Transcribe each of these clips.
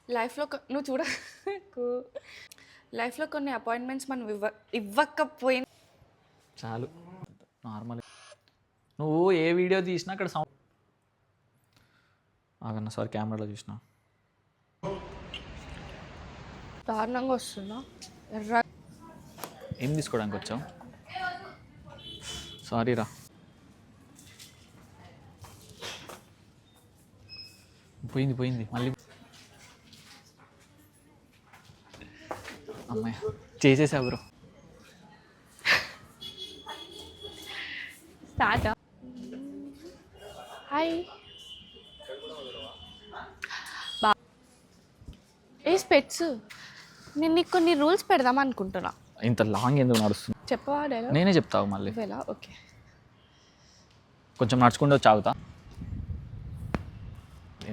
లైఫ్లో నువ్వు లైఫ్లో కొన్ని అపాయింట్మెంట్స్ మనం ఇవ్వకపోయినా చాలు నార్మల్. నువ్వు ఏ వీడియో తీసినా అక్కడ సౌండ్ ఆగన్నా సారీ కెమెరాలో చూసిన దారుణంగా వస్తుందా ఎర్ర ఏం తీసుకోవడానికి వచ్చావు? సారీ రా. పోయింది మళ్ళీ. అమ్మాయి చేసేసా బ్రో. స్టార్ట్. హాయ్ ఏ స్పెట్స్ నేను నీకు కొన్ని రూల్స్ పెడదాం అనుకుంటున్నా. ఇంత లాంగ్ ఎందుకు నడుస్తుంది? చెప్పవా డైలాగ్? నేనే చెప్తావు మళ్ళీ. ఎలా? ఓకే, కొంచెం నడుచుకుంటూ వచ్చి ఆగుతా.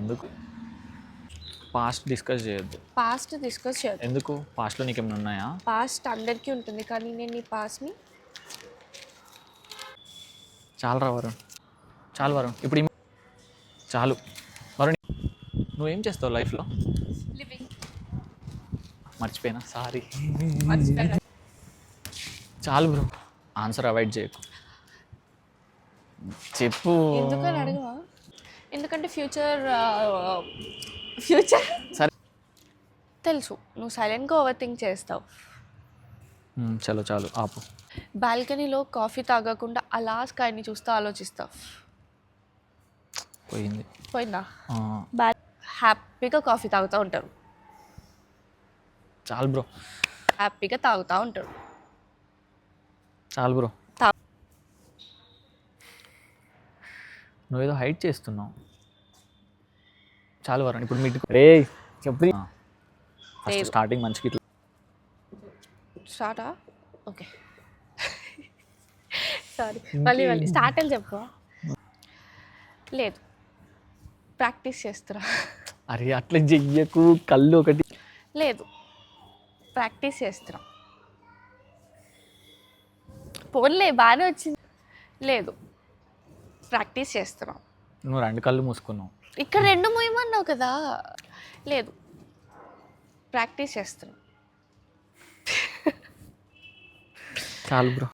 ఎందుకు పాస్ట్ డిస్కస్ చేయొద్దు. పాస్ట్ డిస్కస్ చేయొద్దు. ఎందుకు? పాస్ట్లో నీకేమైనా ఉన్నాయా? పాస్ట్ అందరికీ ఉంటుంది, కానీ నేను నీ పాస్ట్ని చాలు వరుణ్, చాలు వరుణ్. ఇప్పుడు చాలు వరుణ్. నువ్వేం చేస్తావు లైఫ్లో? లివింగ్. మర్చిపోయినా, సారీ. చాలు బ్రో, ఆన్సర్ అవాయిడ్ చేయకు. చెప్పు. ఎందుకని అడగవా? ఎందుకంటే ఫ్యూచర్ సరే తెలుసు నువ్వు సైలెంట్గా ఓవర్ థింక్ చేస్తావు. చాలు ఆపు. బాల్కనీలో కాఫీ తాగకుండా అలా స్కైని చూస్తూ ఆలోచిస్తావు. పోయిందా? హ్యాపీగా కాఫీ తాగుతూ ఉంటారు. చాలు బ్రో. హ్యాపీగా తాగుతూ ఉంటారు. చాలు బ్రో. నువ్వేదో హైట్ చేస్తున్నావు. చాలు వరుణ్. ఇప్పుడు మిడ్ రే చెప్పు. ఫస్ట్ స్టార్టింగ్ మంచిగా ఇట్లా స్టార్టా? ఓకే సారీ, మళ్ళీ స్టార్ట్ అని చెప్పు. లేదు, ప్రాక్టీస్ చేస్తున్నా. అరే అట్లా చెయ్యకు, కళ్ళు ఒకటి. లేదు, ప్రాక్టీస్ చేస్తున్నా. పోన్లే బాగానే వచ్చింది. లేదు, ప్రాక్టీస్ చేస్తున్నా. నువ్వు 2 కళ్ళు మూసుకున్నావు. ఇక్కడ 2 మూయమన్నావు కదా. లేదు, ప్రాక్టీస్ చేస్తున్నా. చాలు బ్రో.